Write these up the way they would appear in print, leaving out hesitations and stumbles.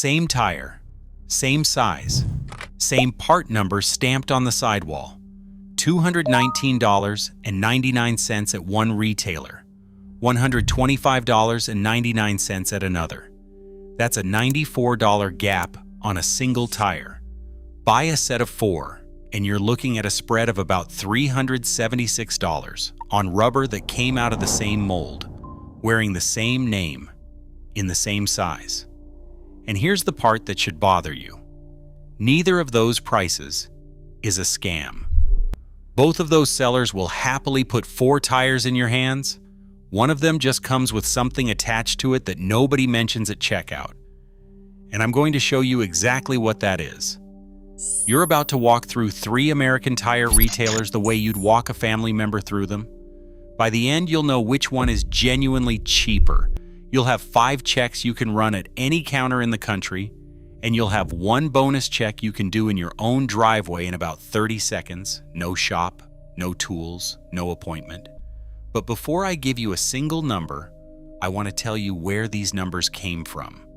Same tire, same size, same part number stamped on the sidewall. $219.99 at one retailer, $125.99 at another. That's a $94 gap on a single tire. Buy a set of 4, and you're looking at a spread of about $376 on rubber that came out of the same mold, wearing the same name, in the same size. And here's the part that should bother you. Neither of those prices is a scam. Both of those sellers will happily put 4 tires in your hands. One of them just comes with something attached to it that nobody mentions at checkout. And I'm going to show you exactly what that is. You're about to walk through 3 American tire retailers the way you'd walk a family member through them. By the end, you'll know which one is genuinely cheaper. You'll have 5 checks you can run at any counter in the country, and you'll have 1 bonus check you can do in your own driveway in about 30 seconds. No shop, no tools, no appointment. But before I give you a single number, I want to tell you where these numbers came from.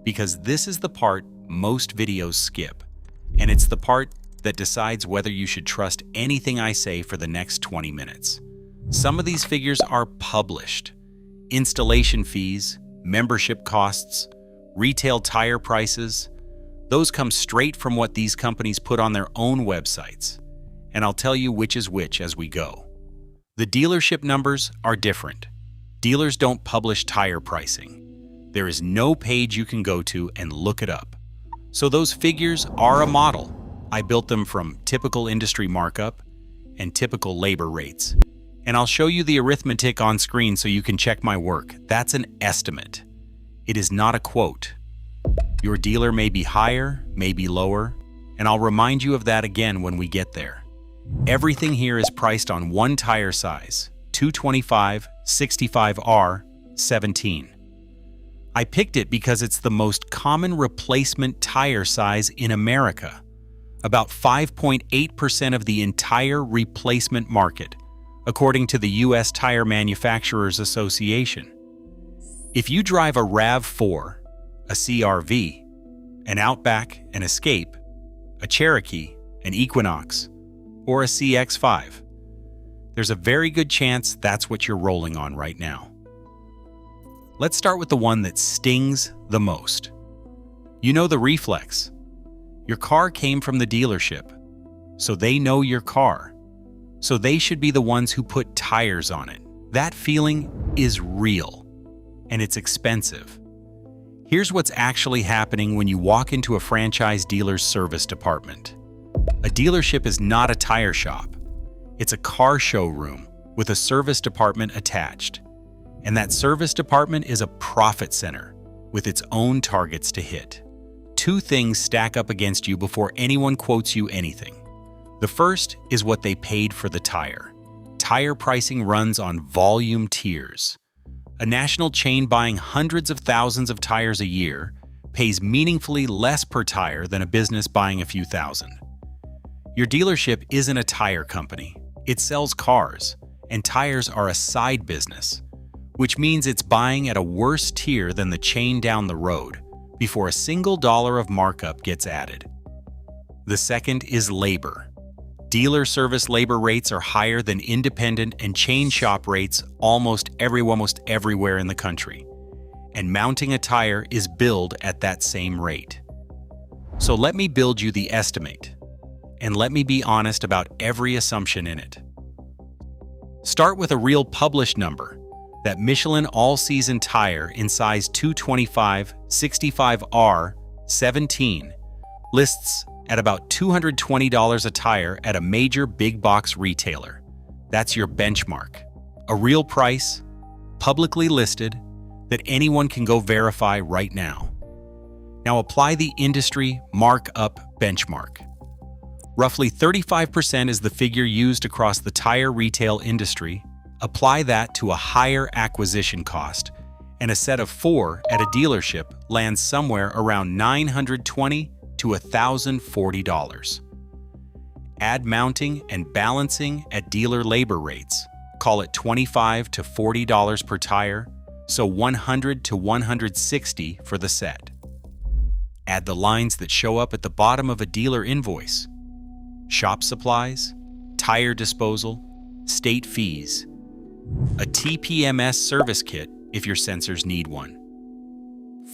Because this is the part most videos skip, and it's the part that decides whether you should trust anything I say for the next 20 minutes. Some of these figures are published. Installation fees, membership costs, retail tire prices, those come straight from what these companies put on their own websites, and I'll tell you which is which as we go. The dealership numbers are different. Dealers don't publish tire pricing. There is no page you can go to and look it up. So those figures are a model. I built them from typical industry markup and typical labor rates. And I'll show you the arithmetic on screen so you can check my work. That's an estimate. It is not a quote. Your dealer may be higher, may be lower, and I'll remind you of that again when we get there. Everything here is priced on one tire size, 225, 65R, 17. I picked it because it's the most common replacement tire size in America, about 5.8% of the entire replacement market, according to the U.S. Tire Manufacturers Association. If you drive a RAV4, a CR-V, an Outback, an Escape, a Cherokee, an Equinox, or a CX-5, there's a very good chance that's what you're rolling on right now. Let's start with the one that stings the most. You know the reflex. Your car came from the dealership, so they know your car. So they should be the ones who put tires on it. That feeling is real. And it's expensive. Here's what's actually happening when you walk into a franchise dealer's service department. A dealership is not a tire shop. It's a car showroom with a service department attached. And that service department is a profit center with its own targets to hit. 2 things stack up against you before anyone quotes you anything. The first is what they paid for the tire. Tire pricing runs on volume tiers. A national chain buying hundreds of thousands of tires a year pays meaningfully less per tire than a business buying a few thousand. Your dealership isn't a tire company. It sells cars, and tires are a side business, which means it's buying at a worse tier than the chain down the road before a single dollar of markup gets added. The second is labor. Dealer service labor rates are higher than independent and chain shop rates almost everywhere in the country. And mounting a tire is billed at that same rate. So let me build you the estimate, and let me be honest about every assumption in it. Start with a real published number. That Michelin all-season tire in size 225, 65R, 17 lists at about $220 a tire at a major big box retailer. That's your benchmark. A real price, publicly listed, that anyone can go verify right now. Now apply the industry markup benchmark. Roughly 35% is the figure used across the tire retail industry. Apply that to a higher acquisition cost, and a set of 4 at a dealership lands somewhere around $920 to $1,040. Add mounting and balancing at dealer labor rates. Call it $25 to $40 per tire, so $100 to $160 for the set. Add the lines that show up at the bottom of a dealer invoice: shop supplies, tire disposal, state fees, a TPMS service kit if your sensors need one.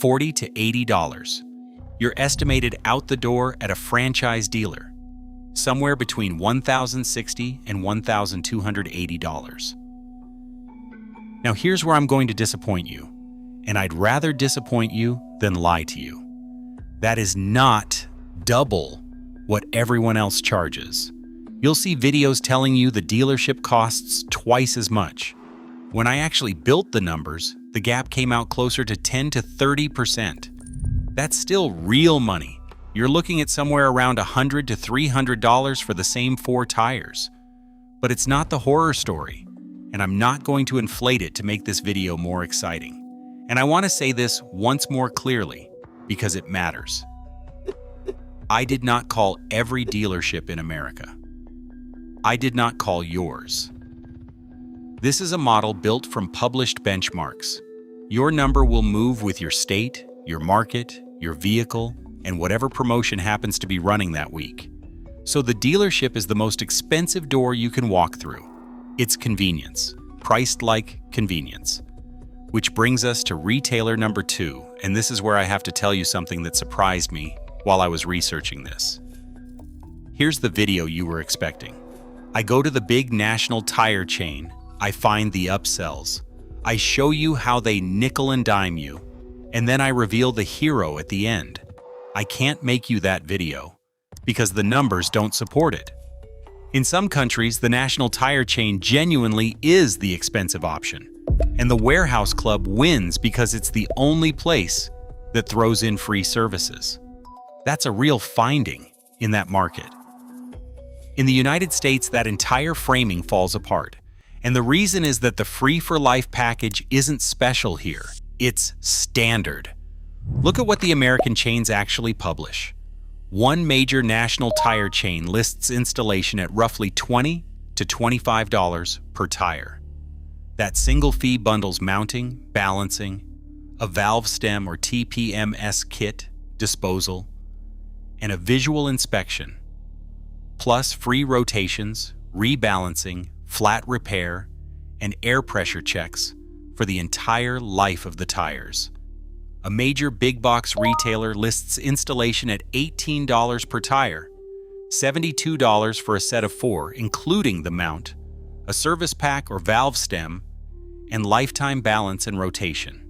$40 to $80. You're estimated out the door at a franchise dealer, somewhere between $1,060 and $1,280. Now here's where I'm going to disappoint you, and I'd rather disappoint you than lie to you. That is not double what everyone else charges. You'll see videos telling you the dealership costs twice as much. When I actually built the numbers, the gap came out closer to 10 to 30%. That's still real money. You're looking at somewhere around $100 to $300 for the same 4 tires. But it's not the horror story, and I'm not going to inflate it to make this video more exciting. And I want to say this once more clearly, because it matters. I did not call every dealership in America. I did not call yours. This is a model built from published benchmarks. Your number will move with your state, your market, your vehicle, and whatever promotion happens to be running that week. So the dealership is the most expensive door you can walk through. It's convenience, priced like convenience. Which brings us to retailer number 2, and this is where I have to tell you something that surprised me while I was researching this. Here's the video you were expecting. I go to the big national tire chain, I find the upsells. I show you how they nickel and dime you, and then I reveal the hero at the end. I can't make you that video, because the numbers don't support it. In some countries, the national tire chain genuinely is the expensive option, and the warehouse club wins because it's the only place that throws in free services. That's a real finding in that market. In the United States, that entire framing falls apart, and the reason is that the Free for Life package isn't special here. It's standard. Look at what the American chains actually publish. One major national tire chain lists installation at roughly $20 to $25 per tire. That single fee bundles mounting, balancing, a valve stem or TPMS kit, disposal, and a visual inspection, plus free rotations, rebalancing, flat repair, and air pressure checks for the entire life of the tires. A major big box retailer lists installation at $18 per tire, $72 for a set of 4, including the mount, a service pack or valve stem, and lifetime balance and rotation.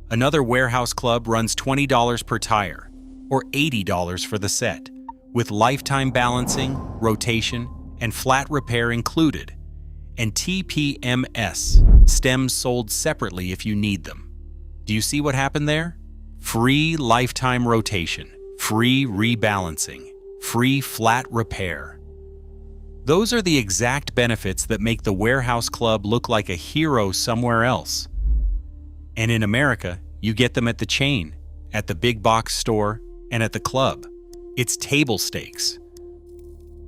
Another warehouse club runs $20 per tire, or $80 for the set, with lifetime balancing, rotation, and flat repair included, and TPMS stems sold separately if you need them. Do you see what happened there? Free lifetime rotation, free rebalancing, free flat repair. Those are the exact benefits that make the warehouse club look like a hero somewhere else. And in America, you get them at the chain, at the big box store, and at the club. It's table stakes.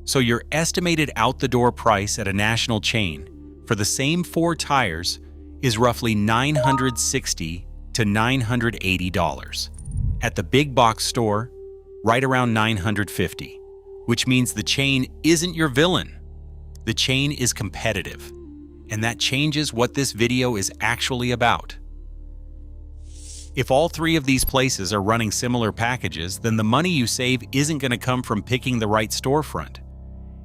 So your estimated out-the-door price at a national chain for the same 4 tires is roughly $960 to $980. At the big box store, right around $950, which means the chain isn't your villain. The chain is competitive, and that changes what this video is actually about. If all 3 of these places are running similar packages, then the money you save isn't going to come from picking the right storefront.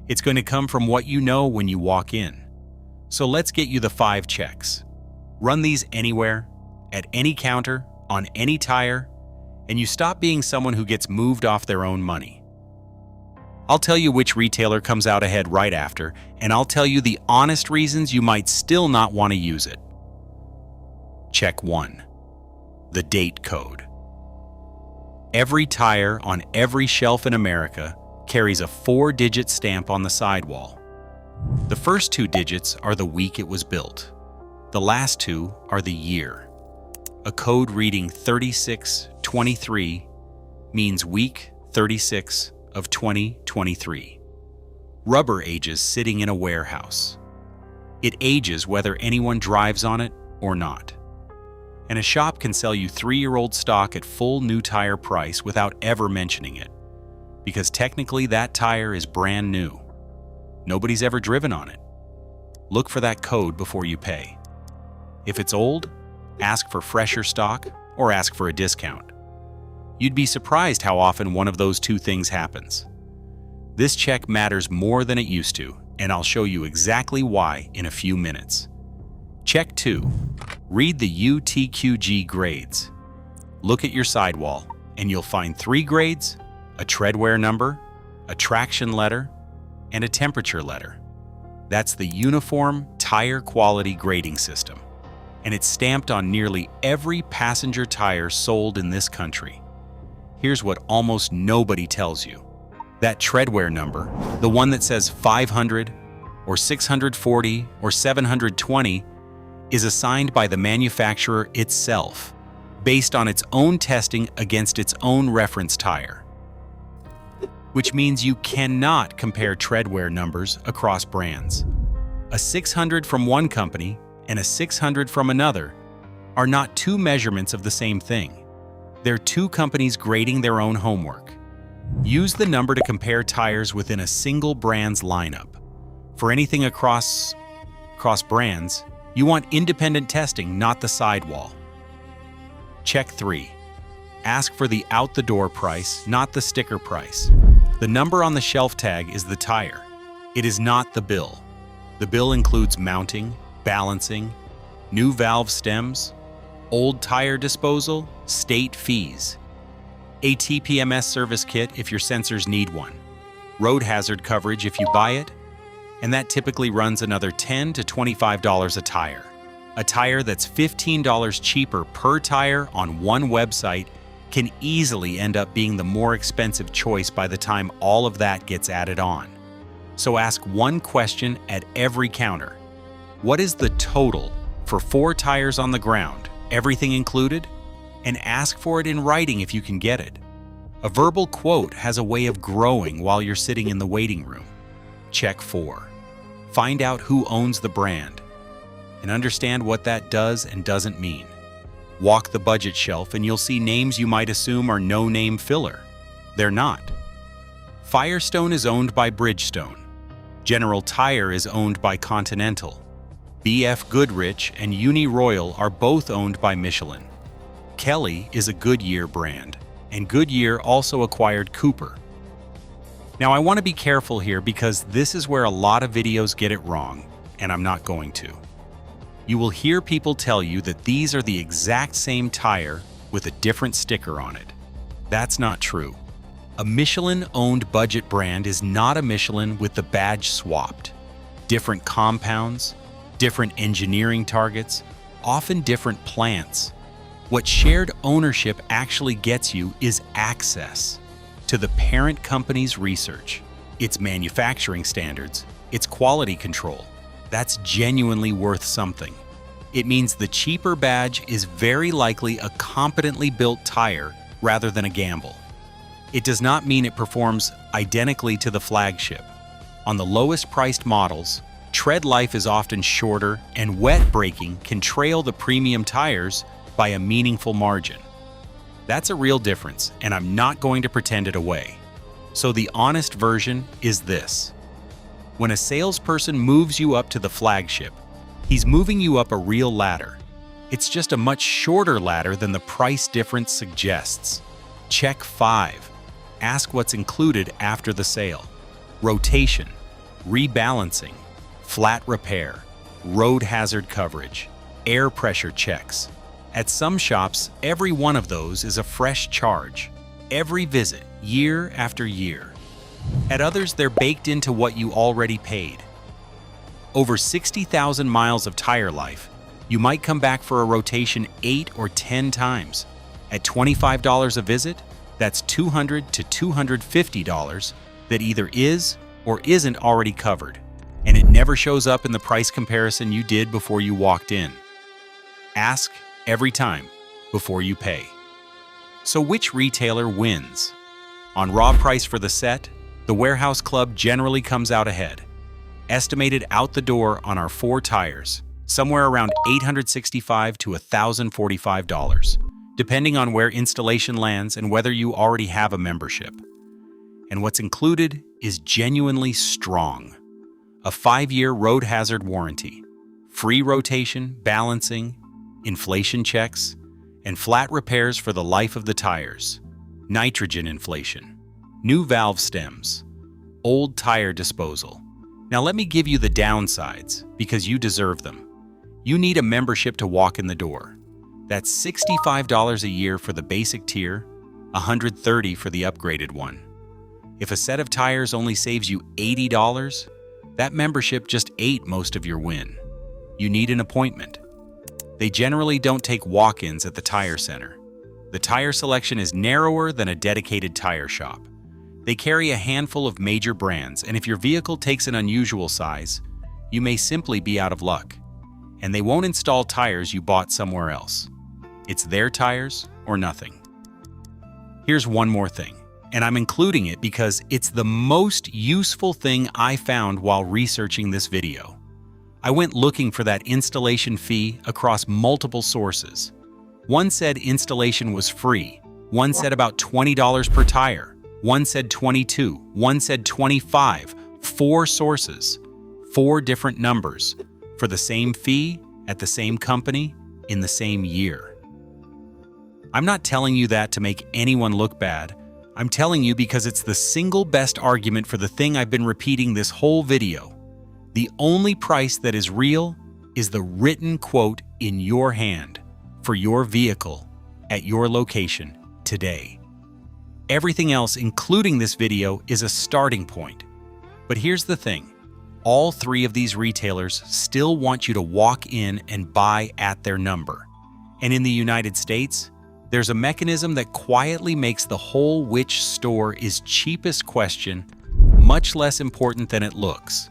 It's going to come from what you know when you walk in. So let's get you the 5 checks. Run these anywhere, at any counter, on any tire, and you stop being someone who gets moved off their own money. I'll tell you which retailer comes out ahead right after, and I'll tell you the honest reasons you might still not want to use it. Check 1. The date code. Every tire on every shelf in America carries a 4-digit stamp on the sidewall. The first 2 digits are the week it was built. The last 2 are the year. A code reading 3623 means week 36 of 2023. Rubber ages sitting in a warehouse. It ages whether anyone drives on it or not. And a shop can sell you 3-year-old stock at full new tire price without ever mentioning it, because technically that tire is brand new. Nobody's ever driven on it. Look for that code before you pay. If it's old, ask for fresher stock or ask for a discount. You'd be surprised how often one of those two things happens. This check matters more than it used to, and I'll show you exactly why in a few minutes. Check 2. Read the UTQG grades. Look at your sidewall, and you'll find 3 grades, a treadwear number, a traction letter, and a temperature letter. That's the Uniform Tire Quality Grading System, and it's stamped on nearly every passenger tire sold in this country. Here's what almost nobody tells you. That treadwear number, the one that says 500 or 640 or 720, is assigned by the manufacturer itself, based on its own testing against its own reference tire. Which means you cannot compare treadwear numbers across brands. A 600 from one company and a 600 from another are not two measurements of the same thing. They're two companies grading their own homework. Use the number to compare tires within a single brand's lineup. For anything across brands, you want independent testing, not the sidewall. Check 3. Ask for the out-the-door price, not the sticker price. The number on the shelf tag is the tire. It is not the bill. The bill includes mounting, balancing, new valve stems, old tire disposal, state fees, a TPMS service kit if your sensors need one, road hazard coverage if you buy it, and that typically runs another $10 to $25 a tire. A tire that's $15 cheaper per tire on one website can easily end up being the more expensive choice by the time all of that gets added on. So ask one question at every counter. What is the total for 4 tires on the ground, everything included? And ask for it in writing if you can get it. A verbal quote has a way of growing while you're sitting in the waiting room. Check 4. Find out who owns the brand and understand what that does and doesn't mean. Walk the budget shelf and you'll see names you might assume are no-name filler. They're not. Firestone is owned by Bridgestone. General Tire is owned by Continental. BF Goodrich and Uni Royal are both owned by Michelin. Kelly is a Goodyear brand, and Goodyear also acquired Cooper. Now I want to be careful here because this is where a lot of videos get it wrong, and I'm not going to. You will hear people tell you that these are the exact same tire with a different sticker on it. That's not true. A Michelin-owned budget brand is not a Michelin with the badge swapped. Different compounds, different engineering targets, often different plants. What shared ownership actually gets you is access to the parent company's research, its manufacturing standards, its quality control. That's genuinely worth something. It means the cheaper badge is very likely a competently built tire rather than a gamble. It does not mean it performs identically to the flagship. On the lowest priced models, tread life is often shorter and wet braking can trail the premium tires by a meaningful margin. That's a real difference, and I'm not going to pretend it away. So the honest version is this. When a salesperson moves you up to the flagship, he's moving you up a real ladder. It's just a much shorter ladder than the price difference suggests. Check 5. Ask what's included after the sale. Rotation, rebalancing, flat repair, road hazard coverage, air pressure checks. At some shops, every one of those is a fresh charge. Every visit, year after year. At others, they're baked into what you already paid. Over 60,000 miles of tire life, you might come back for a rotation 8 or 10 times. At $25 a visit, that's $200 to $250 that either is or isn't already covered, and it never shows up in the price comparison you did before you walked in. Ask every time before you pay. So which retailer wins? On raw price for the set, the Warehouse Club generally comes out ahead. Estimated out the door on our 4 tires, somewhere around $865 to $1,045, depending on where installation lands and whether you already have a membership. And what's included is genuinely strong. A 5-year road hazard warranty, free rotation, balancing, inflation checks, and flat repairs for the life of the tires, nitrogen inflation, new valve stems, old tire disposal. Now let me give you the downsides, because you deserve them. You need a membership to walk in the door. That's $65 a year for the basic tier, $130 for the upgraded one. If a set of tires only saves you $80, that membership just ate most of your win. You need an appointment. They generally don't take walk-ins at the tire center. The tire selection is narrower than a dedicated tire shop. They carry a handful of major brands, and if your vehicle takes an unusual size, you may simply be out of luck. And they won't install tires you bought somewhere else. It's their tires or nothing. Here's one more thing, and I'm including it because it's the most useful thing I found while researching this video. I went looking for that installation fee across multiple sources. One said installation was free, one said about $20 per tire, one said $22, one said $25, 4 sources, 4 different numbers, for the same fee, at the same company, in the same year. I'm not telling you that to make anyone look bad. I'm telling you because it's the single best argument for the thing I've been repeating this whole video. The only price that is real is the written quote in your hand for your vehicle at your location today. Everything else, including this video, is a starting point. But here's the thing. All 3 of these retailers still want you to walk in and buy at their number. And in the United States, there's a mechanism that quietly makes the whole which store is cheapest question much less important than it looks.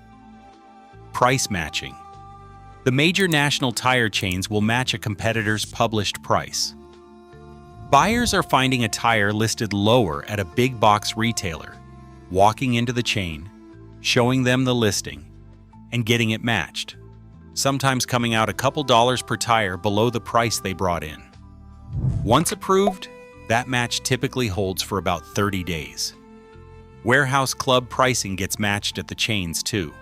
Price matching. The major national tire chains will match a competitor's published price. Buyers are finding a tire listed lower at a big box retailer, walking into the chain, showing them the listing, and getting it matched, sometimes coming out a couple dollars per tire below the price they brought in. Once approved, that match typically holds for about 30 days. Warehouse club pricing gets matched at the chains too.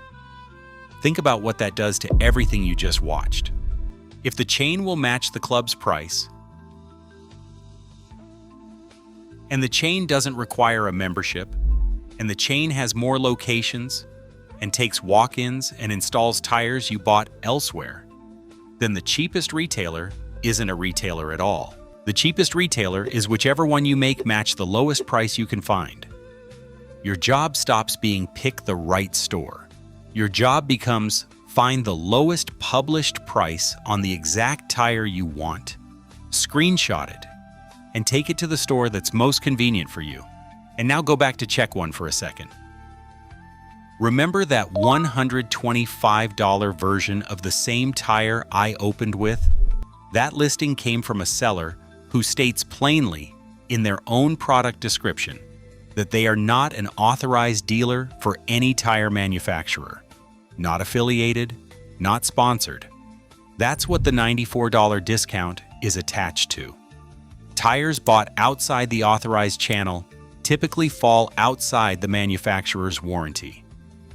Think about what that does to everything you just watched. If the chain will match the club's price, and the chain doesn't require a membership, and the chain has more locations, and takes walk-ins and installs tires you bought elsewhere, then the cheapest retailer isn't a retailer at all. The cheapest retailer is whichever one you make match the lowest price you can find. Your job stops being pick the right store. Your job becomes find the lowest published price on the exact tire you want, screenshot it, and take it to the store that's most convenient for you. And now go back to check one for a second. Remember that $125 version of the same tire I opened with? That listing came from a seller who states plainly in their own product description that they are not an authorized dealer for any tire manufacturer, not affiliated, not sponsored. That's what the $94 discount is attached to. Tires bought outside the authorized channel typically fall outside the manufacturer's warranty,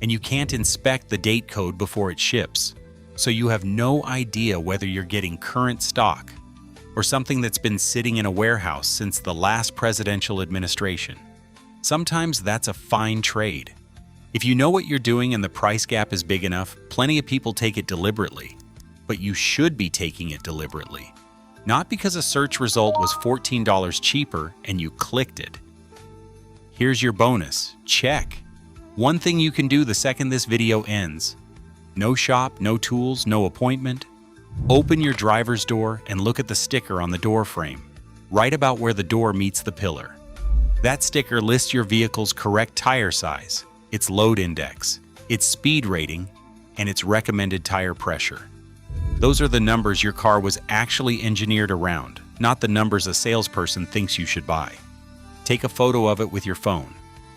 and you can't inspect the date code before it ships, so you have no idea whether you're getting current stock or something that's been sitting in a warehouse since the last presidential administration. Sometimes that's a fine trade. If you know what you're doing and the price gap is big enough, plenty of people take it deliberately. But you should be taking it deliberately. Not because a search result was $14 cheaper and you clicked it. Here's your bonus. Check. One thing you can do the second this video ends. No shop, no tools, no appointment. Open your driver's door and look at the sticker on the door frame, right about where the door meets the pillar. That sticker lists your vehicle's correct tire size, its load index, its speed rating, and its recommended tire pressure. Those are the numbers your car was actually engineered around, not the numbers a salesperson thinks you should buy. Take a photo of it with your phone,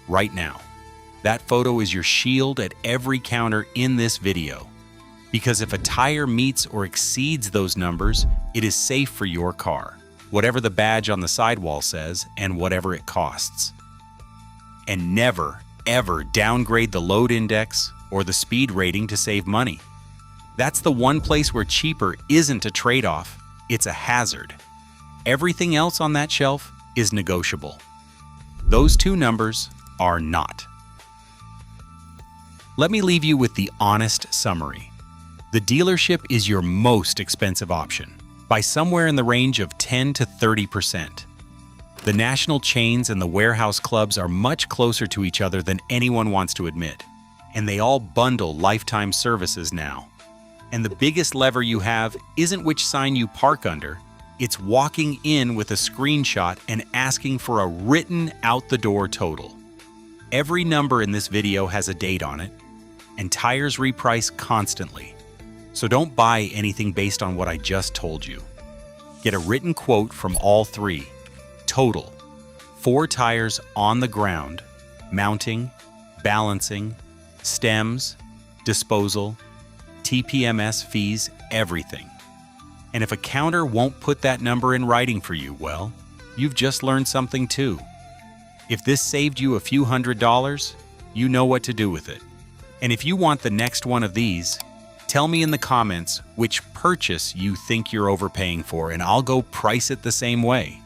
right now. That photo is your shield at every counter in this video. Because if a tire meets or exceeds those numbers, it is safe for your car, whatever the badge on the sidewall says and whatever it costs. And never, ever downgrade the load index or the speed rating to save money. That's the one place where cheaper isn't a trade-off, it's a hazard. Everything else on that shelf is negotiable. Those two numbers are not. Let me leave you with the honest summary. The dealership is your most expensive option, by somewhere in the range of 10 to 30%. The national chains and the warehouse clubs are much closer to each other than anyone wants to admit, and they all bundle lifetime services now. And the biggest lever you have isn't which sign you park under, it's walking in with a screenshot and asking for a written out-the-door total. Every number in this video has a date on it, and tires reprice constantly. So don't buy anything based on what I just told you. Get a written quote from all three. Total: 4 tires on the ground, mounting, balancing, stems, disposal, TPMS fees, everything. And if a counter won't put that number in writing for you, well, you've just learned something too. If this saved you a few $100s, you know what to do with it. And if you want the next one of these, tell me in the comments which purchase you think you're overpaying for, and I'll go price it the same way.